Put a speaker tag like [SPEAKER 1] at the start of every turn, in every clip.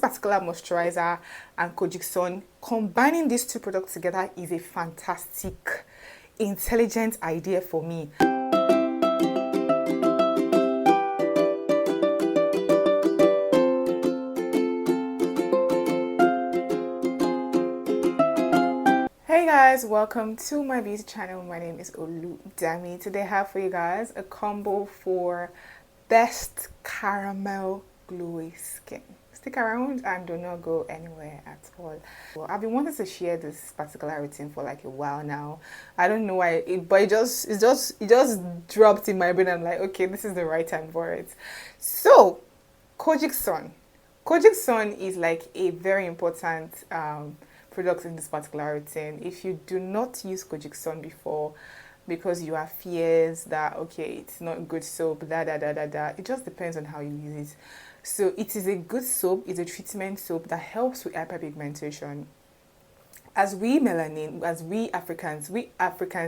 [SPEAKER 1] particular moisturizer and Kojic San, combining these two products together is a fantastic, intelligent idea for me. Hey guys, welcome to my beauty channel. My name is Oludami. Today I have for you guys a combo for best caramel glowy skin. Stick around and do not go anywhere at all. Well, I've been wanting to share this particular routine for like a while now. I don't know why, but it just dropped in my brain. I'm like, okay, this is the right time for it. So, Kojic San. Kojic San is like a very important products in this particular routine. If you do not use Kojic San before because you have fears that okay, it's not good soap, it just depends on how you use it. So it is a good soap, it's a treatment soap that helps with hyperpigmentation. As we Africans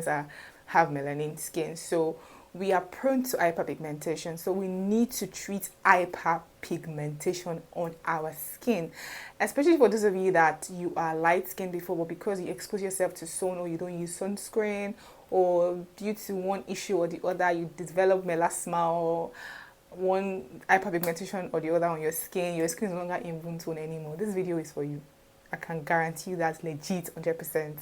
[SPEAKER 1] have melanin skin, so we are prone to hyperpigmentation, so we need to treat hyperpigmentation on our skin, especially for those of you that you are light skinned before, but because you expose yourself to sun or you don't use sunscreen, or due to one issue or the other you develop melasma or one hyperpigmentation or the other on your skin is no longer in tone anymore. This video is for you. I can guarantee you that's legit 100%.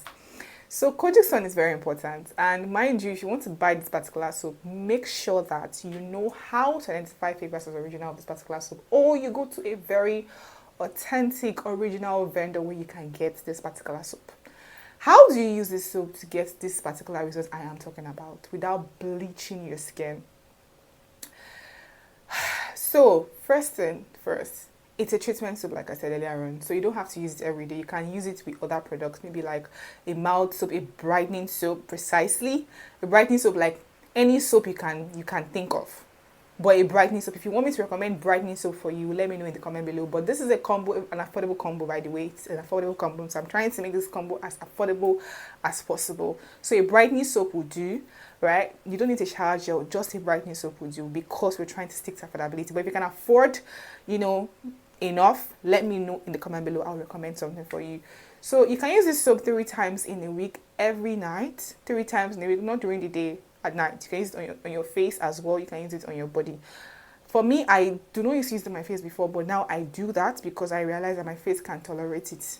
[SPEAKER 1] So Kojic San is very important, and mind you, if you want to buy this particular soap, make sure that you know how to identify fake versus original of this particular soap, or you go to a very authentic original vendor where you can get this particular soap. How do you use this soap to get this particular results I am talking about without bleaching your skin? So first thing first, it's a treatment soap, like I said earlier on, so you don't have to use it every day. You can use it with other products, maybe like a mild soap, a brightening soap, precisely a brightening soap, like any soap you can think of, but a brightening soap. If you want me to recommend brightening soap for you, let me know in the comment below. But this is a combo, an affordable combo, by the way. It's an affordable combo, so I'm trying to make this combo as affordable as possible. So a brightening soap will do, right? You don't need a shower gel, just a brightening soap will do, because we're trying to stick to affordability. But if you can afford, enough, let me know in the comment below. I'll recommend something for you. So you can use this soap 3 times in a week, every night. 3 times in a week, not during the day, at night. You can use it on your face as well. You can use it on your body. For me, I do not use it on my face before, but now I do that because I realize that my face can tolerate it.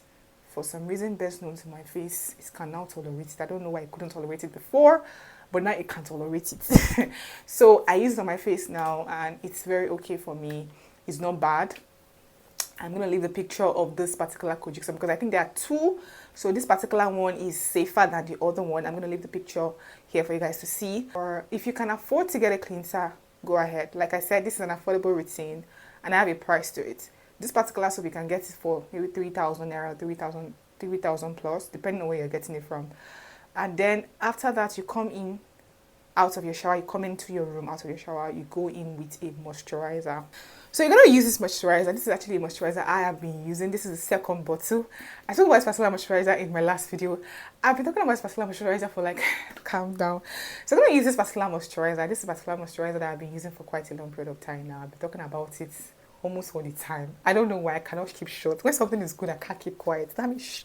[SPEAKER 1] For some reason, best known to my face, it can now tolerate it. I don't know why I couldn't tolerate it before, but now it can tolerate it. So I use it on my face now, and it's very okay for me. It's not bad. I'm going to leave the picture of this particular Kojic San because I think there are 2. So this particular one is safer than the other one. I'm going to leave the picture here for you guys to see. Or if you can afford to get a cleanser, go ahead. Like I said, this is an affordable routine and I have a price to it. This particular soap, you can get it for maybe 3,000 naira, 3,000 plus, depending on where you're getting it from. And then after that, you come in out of your shower, you come into your room out of your shower, you go in with a moisturizer. So you're going to use this moisturizer. This is actually a moisturizer I have been using. This is the second bottle. I talked about this particular moisturizer in my last video. I've been talking about this particular moisturizer for like, calm down. So I'm going to use this particular moisturizer. This is a particular moisturizer that I've been using for quite a long period of time now. I've been talking about it almost all the time. I don't know why I cannot keep short. When something is good, I can't keep quiet. That means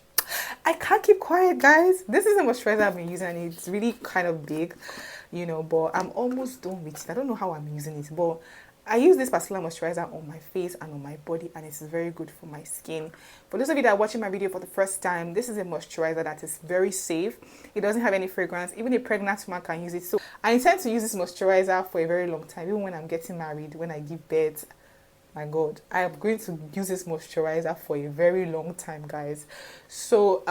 [SPEAKER 1] I can't keep quiet, guys. This is a moisturizer I've been using and it's really kind of big, but I'm almost done with it. I don't know how I'm using it, but I use this particular moisturizer on my face and on my body, and it's very good for my skin. For those of you that are watching my video for the first time, this is a moisturizer that is very safe. It doesn't have any fragrance. Even a pregnant woman can use it. So I intend to use this moisturizer for a very long time. Even when I'm getting married, when I give birth, my God, I am going to use this moisturizer for a very long time, guys. So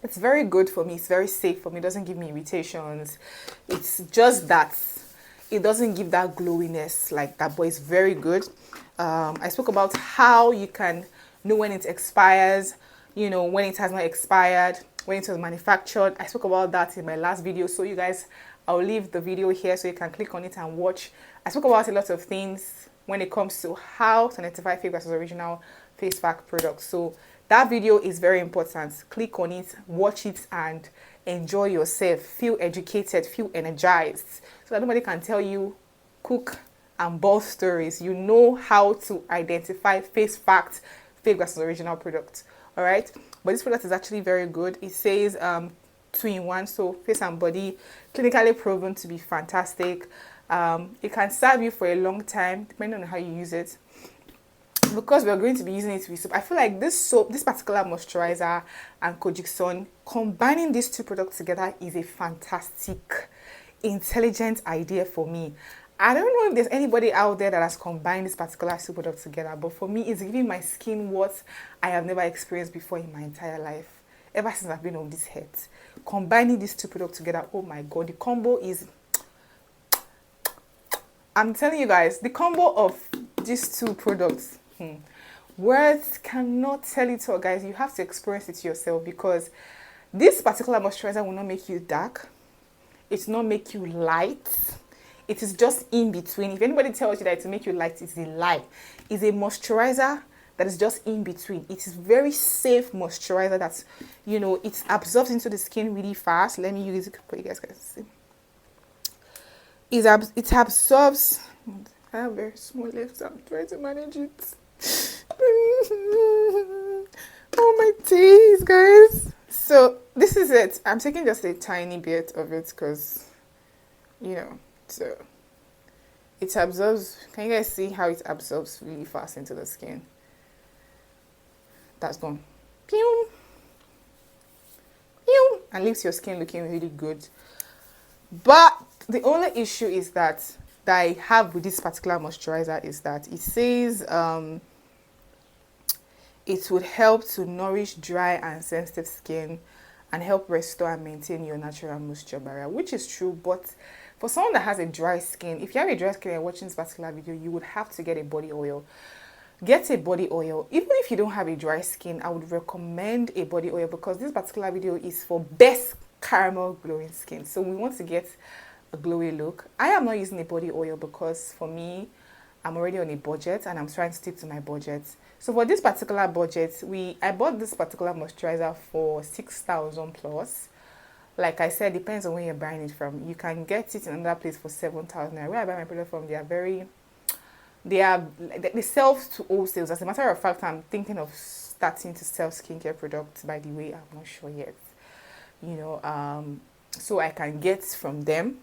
[SPEAKER 1] it's very good for me. It's very safe for me. It doesn't give me irritations. It's just that it doesn't give that glowiness like that, but it's very good. I spoke about how you can know when it expires, when it has not expired, when it was manufactured. I spoke about that in my last video. So you guys, I'll leave the video here so you can click on it and watch. I spoke about a lot of things when it comes to how to identify fake versus original face pack products. So that video is very important. Click on it, watch it, and enjoy yourself. Feel educated, feel energized, so that nobody can tell you cook and bold stories, you know how to identify face facts, fake versus original product. All right, but this product is actually very good. It says 2-in-1, so face and body, clinically proven to be fantastic. It can serve you for a long time depending on how you use it. Because we're going to be using it with soap, I feel like this soap, this particular moisturizer and Kojic San, combining these two products together is a fantastic, intelligent idea for me. I don't know if there's anybody out there that has combined this particular two products together, but for me, it's giving my skin what I have never experienced before in my entire life, ever since I've been on this head. Combining these two products together, oh my god, the combo is... I'm telling you guys, the combo of these two products, words cannot tell it all, guys. You have to experience it yourself, because this particular moisturizer will not make you dark. It will not make you light. It is just in between. If anybody tells you that it will make you light, it's a lie. It's a moisturizer that is just in between. It is very safe moisturizer that's, you know, it absorbs into the skin really fast. Let me use it for you guys to see. It absorbs... I have very small lips. I'm trying to manage it. Oh my days, guys. So this is it. I'm taking just a tiny bit of it because, you know, so it absorbs. Can you guys see how it absorbs really fast into the skin? That's gone. Pew! Pew! And leaves your skin looking really good. But the only issue is that I have with this particular moisturizer is that it says it would help to nourish dry and sensitive skin and help restore and maintain your natural moisture barrier, which is true. But for someone that has a dry skin, if you have a dry skin and watching this particular video, you would have to get a body oil. Get a body oil. Even if you don't have a dry skin, I would recommend a body oil, because this particular video is for best caramel glowing skin. So we want to get a glowy look. I am not using a body oil because for me, I'm already on a budget and I'm trying to stick to my budget. So for this particular budget, I bought this particular moisturizer for 6,000 plus. Like I said, depends on where you're buying it from. You can get it in another place for 7,000. Where I buy my product from, they sell to wholesales. As a matter of fact, I'm thinking of starting to sell skincare products, by the way. I'm not sure yet, you know, so I can get from them,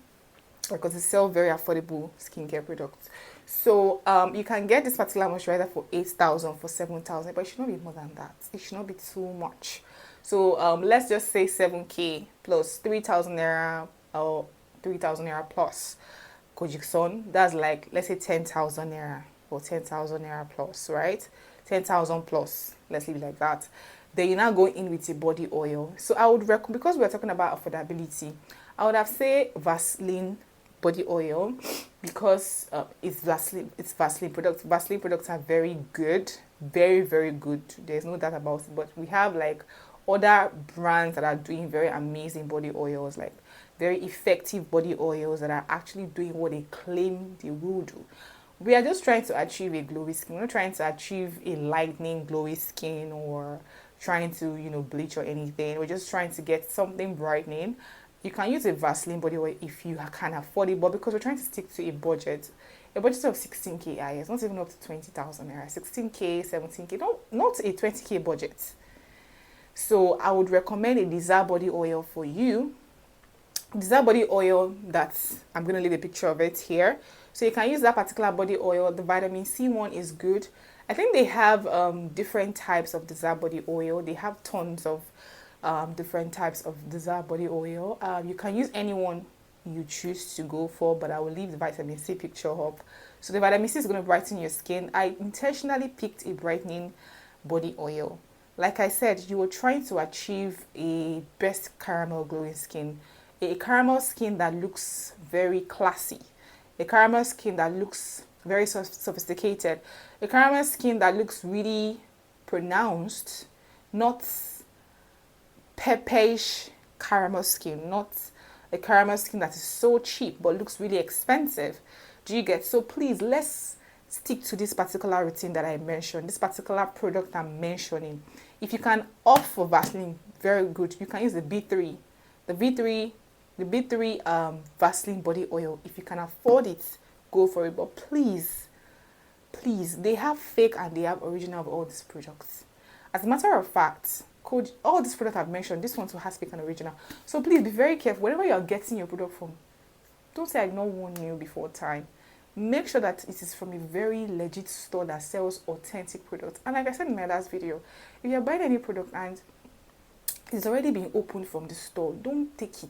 [SPEAKER 1] because they sell very affordable skincare products. So you can get this particular moisturizer for 8,000, for 7,000, but it should not be more than that. It should not be too much. So let's just say 7k plus 3,000 naira or 3,000 naira plus Kojic San. That's like, let's say 10,000 naira or 10,000 naira plus, right? 10,000 plus. Let's leave it like that. Then you're now going in with a body oil. So I would recommend, because we're talking about affordability, I would have said Vaseline body oil, because it's Vaseline products. Vaseline products are very good, very, very good. There's no doubt about it. But we have like other brands that are doing very amazing body oils, like very effective body oils that are actually doing what they claim they will do. We are just trying to achieve a glowy skin. We're not trying to achieve a lightening glowy skin or trying to, you know, bleach or anything. We're just trying to get something brightening. You can use a Vaseline body oil if you can afford it, but because we're trying to stick to a budget of 16k, it's not even up to 20,000 naira, 16k, 17k, not a 20k budget. So I would recommend a Desire body oil for you. Desire body oil, that I'm going to leave a picture of it here. So you can use that particular body oil. The vitamin C one is good. I think they have different types of Desire body oil. They have tons of different types of Desire body oil. You can use any one you choose to go for, but I will leave the vitamin C picture up. So the vitamin C is going to brighten your skin. I intentionally picked a brightening body oil. Like I said, you were trying to achieve a best caramel glowing skin, a caramel skin that looks very classy, a caramel skin that looks very sophisticated, a caramel skin that looks really pronounced, not pepperish caramel skin, not a caramel skin that is so cheap but looks really expensive. Do you get? So please, let's stick to this particular routine that I mentioned, this particular product I'm mentioning. If you can opt for Vaseline, very good. You can use the B3, the B3 Vaseline body oil. If you can afford it, go for it. But please, they have fake and they have original of all these products. As a matter of fact, all these products I've mentioned, this one too has fake and original. So please be very careful whenever you're getting your product from. Don't say I not warn you before time. Make sure that it is from a very legit store that sells authentic products. And like I said in my last video, if you're buying any product and it's already been opened from the store, don't take it.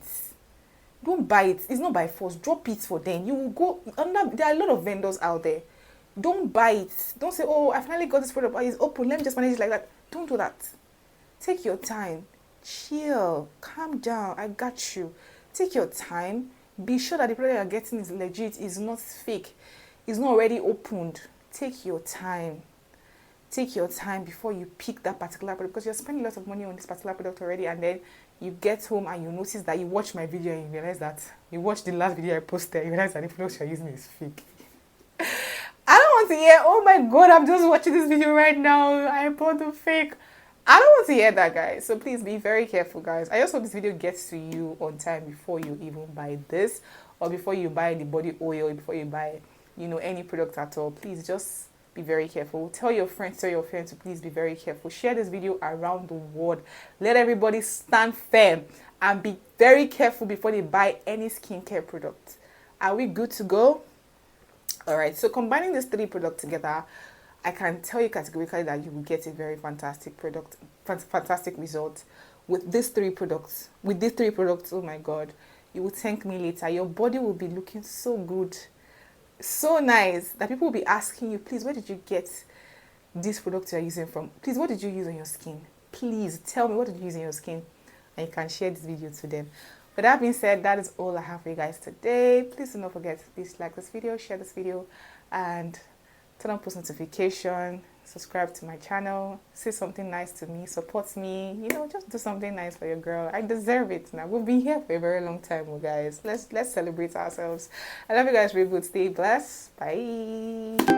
[SPEAKER 1] Don't buy it. It's not by force. Drop it for them. You will go under. There are a lot of vendors out there. Don't buy it. Don't say, oh, I finally got this product, but it's open. Let me just manage it like that. Don't do that. Take your time. Chill. Calm down. I got you. Take your time. Be sure that the product you're getting is legit, is not fake, is not already opened. Take your time. Take your time before you pick that particular product, because you're spending lots of money on this particular product already, and then you get home and you notice that you watch my video and you realize that you watched the last video I posted, you realize that the product you're using is fake. I don't want to hear, oh my god, I'm just watching this video right now, I bought the fake. I don't want to hear that, guys. So please be very careful, guys. I just hope this video gets to you on time before you even buy this, or before you buy the body oil, before you buy, any product at all. Please just be very careful. Tell your friends to please be very careful. Share this video around the world. Let everybody stand firm and be very careful before they buy any skincare product. Are we good to go? All right. So combining these 3 products together, I can tell you categorically that you will get a very fantastic result with these 3 products. With these 3 products, oh my god, you will thank me later. Your body will be looking so good, so nice, that people will be asking you, please, where did you get this product you're using from? Please, what did you use on your skin? Please tell me, what did you use on your skin? And you can share this video to them. With that being said, that is all I have for you guys today. Please do not forget to please like this video, share this video, and turn on post notification, subscribe to my channel, say something nice to me, support me, just do something nice for your girl. I deserve it now. We've been here for a very long time, guys. Let's celebrate ourselves. I love you guys. Really good. Stay blessed. Bye.